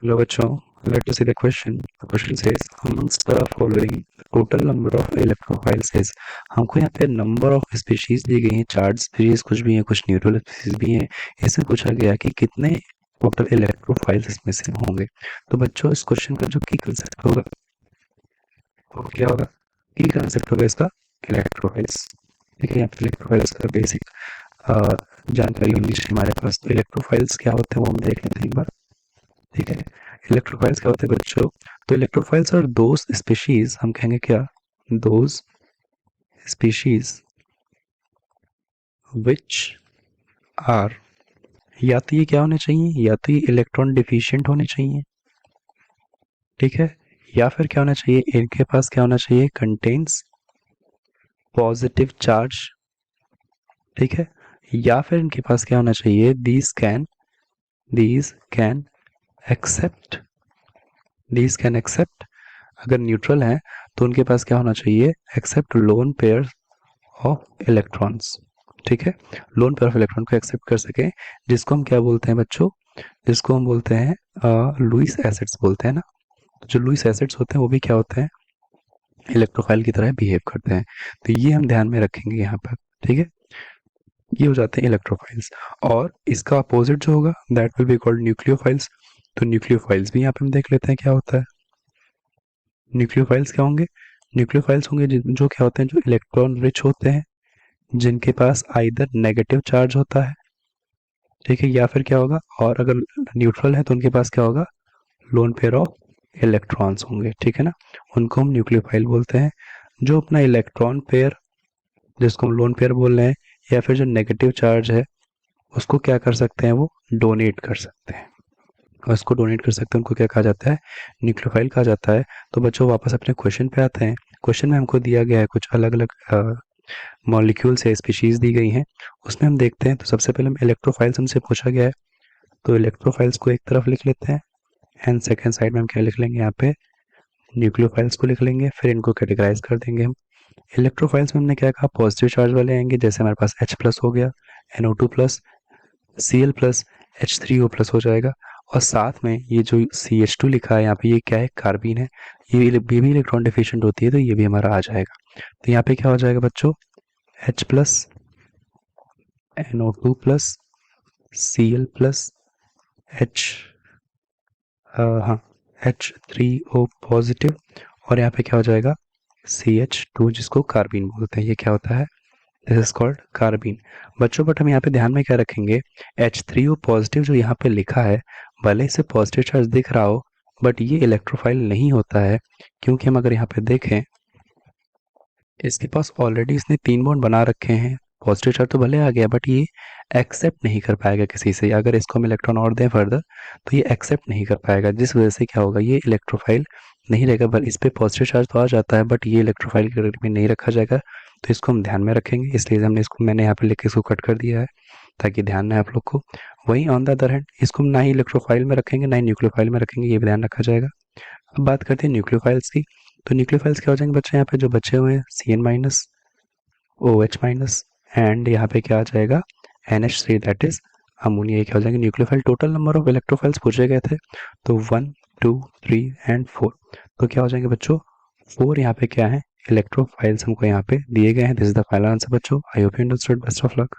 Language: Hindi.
Hello बच्चों, let us see the question. The question says amongst the following total number of electrophiles is. हमको यहाँ पे नंबर ऑफ स्पीशीज दी गई हैं, चार्ट स्पीशीज कुछ भी हैं, कुछ न्यूट्रल स्पीशीज भी हैं। इसमें पूछा गया कि कितने टोटल इलेक्ट्रोफाइल्स इसमें से होंगे। तो बच्चों इस क्वेश्चन का जो की कंसेप्ट होगा वो क्या होगा? की कंसेप्ट होगा इसका इलेक्ट्रोफाइल्स। ठीक है, यहाँ पे इलेक्ट्रोफाइल्स का बेसिक जानकारी इंग्लिश हमारे पास। तो इलेक्ट्रोफाइल्स क्या होते हैं वो हम देख लेते हैं एक बार। ठीक है, इलेक्ट्रोफाइल्स क्या होते हैं बच्चों? तो इलेक्ट्रोफाइल्स और दोज स्पीशीज, हम कहेंगे क्या, दोज स्पीशीज विच आर, या तो ये क्या होने चाहिए, या तो ये इलेक्ट्रॉन डिफिशिएंट होने चाहिए, ठीक है, या फिर क्या होना चाहिए, इनके पास क्या होना चाहिए, कंटेन्स पॉजिटिव चार्ज, ठीक है, या फिर इनके पास क्या होना चाहिए, दीज कैन एक्सेप्ट, अगर न्यूट्रल है तो उनके पास क्या होना चाहिए, accept lone pair of electrons. ठीक है, लोन पेयर ऑफ इलेक्ट्रॉन को एक्सेप्ट कर सके, जिसको हम क्या बोलते हैं बच्चों, जिसको हम बोलते हैं लुईस एसिड्स बोलते हैं ना। तो जो लुईस एसिड्स होते हैं वो भी क्या होते हैं, इलेक्ट्रोफाइल की तरह बिहेव करते हैं। तो ये हम ध्यान में रखेंगे यहाँ पर। ठीक है, ये हो जाते हैं इलेक्ट्रोफाइल्स। और इसका अपोजिट जो होगा that will be called nucleophiles. तो न्यूक्लियोफाइल्स भी यहाँ पे हम देख लेते हैं क्या होता है। न्यूक्लियोफाइल्स क्या होंगे, न्यूक्लियोफाइल्स होंगे जो क्या होते हैं, जो इलेक्ट्रॉन रिच होते हैं, जिनके पास आइदर नेगेटिव चार्ज होता है, ठीक है, या फिर क्या होगा, और अगर न्यूट्रल है तो उनके पास क्या होगा, लोन पेयर ऑफ इलेक्ट्रॉन्स होंगे। ठीक है ना, उनको हम न्यूक्लियोफाइल बोलते हैं। जो अपना इलेक्ट्रॉन पेयर, जिसको हम लोन पेयर बोल रहे हैं, या फिर जो नेगेटिव चार्ज है उसको क्या कर सकते हैं, वो डोनेट कर सकते हैं, और उसको डोनेट कर सकते हैं, उनको क्या कहा जाता है, न्यूक्लियोफाइल कहा जाता है। तो बच्चों वापस अपने क्वेश्चन पे आते हैं। क्वेश्चन में हमको दिया गया है कुछ अलग अलग मॉलिक्यूल्स या स्पीशीज दी गई हैं, उसमें हम देखते हैं। तो सबसे पहले हम इलेक्ट्रोफाइल्स हमसे पूछा गया है, तो इलेक्ट्रोफाइल्स को एक तरफ लिख लेते हैं, एंड सेकेंड साइड में हम क्या लिख लेंगे, यहाँ पे न्यूक्लियोफाइल्स को लिख लेंगे, फिर इनको कैटेगराइज कर देंगे हम। इलेक्ट्रोफाइल्स में हमने क्या कहा, पॉजिटिव चार्ज वाले आएंगे, जैसे हमारे पास H प्लस हो गया, NO2 plus, Cl plus, H3O plus हो जाएगा। और साथ में ये जो CH2 लिखा है यहाँ पे, ये क्या है, कार्बीन है, ये भी इलेक्ट्रॉन डिफिशिएंट होती है, तो ये भी हमारा आ जाएगा। तो यहाँ पे क्या हो जाएगा बच्चों, H plus, NO2 plus, Cl plus, H हाँ H3O पॉजिटिव, और यहाँ पे क्या हो जाएगा, CH2, जिसको कार्बीन बोलते हैं। ये क्या होता है, दिस इज कॉल्ड कार्बीन। बच्चों बट हम यहाँ पे ध्यान में क्या रखेंगे, H3O पॉजिटिव जो यहाँ पे लिखा है, भले इसे पॉजिटिव चार्ज दिख रहा हो, बट ये इलेक्ट्रोफाइल नहीं होता है, क्योंकि हम अगर यहाँ पे देखें, इसके पास ऑलरेडी इसने 3 बॉन्ड बना रखे हैं। पॉजिटिव चार्ज तो भले आ गया, बट ये एक्सेप्ट नहीं कर पाएगा किसी से। अगर इसको हम इलेक्ट्रॉन और दें फर्दर, तो ये एक्सेप्ट नहीं कर पाएगा, जिस वजह से क्या होगा, ये इलेक्ट्रोफाइल नहीं रहेगा। बट इस पर पॉजिटिव चार्ज तो आ जाता है, बट ये इलेक्ट्रोफाइल की कैटेगरी में नहीं रखा जाएगा। तो इसको हम ध्यान में रखेंगे, इसलिए हमने इसको, मैंने यहाँ पे लिख के इसको कट कर दिया है, ताकि ध्यान रहे आप लोग को। वहीं ऑन द अदर हैंड, इसको हम ना ही इलेक्ट्रोफाइल में रखेंगे, ना ही न्यूक्लियोफाइल में रखेंगे, ये भी ध्यान रखा जाएगा। अब बात करते हैं न्यूक्लियोफाइल्स की। तो न्यूक्लियोफाइल्स क्या हो जाएंगे बच्चे, यहाँ पे जो बचे हुए हैं, CN minus, OH minus, and यहाँ पे क्या आ जाएगा, NH3, दैट इज अमोनिया। ये क्या हो जाएंगे nucleophile. Total number of electrophiles पूछे गए थे, तो 1 2 3 एंड 4। तो क्या हो जाएंगे बच्चों, 4 यहाँ पे क्या है, इलेक्ट्रोफाइल्स हमको यहाँ पे दिए गए हैं। This is the final answer बच्चों। I hope you understood. Best of luck.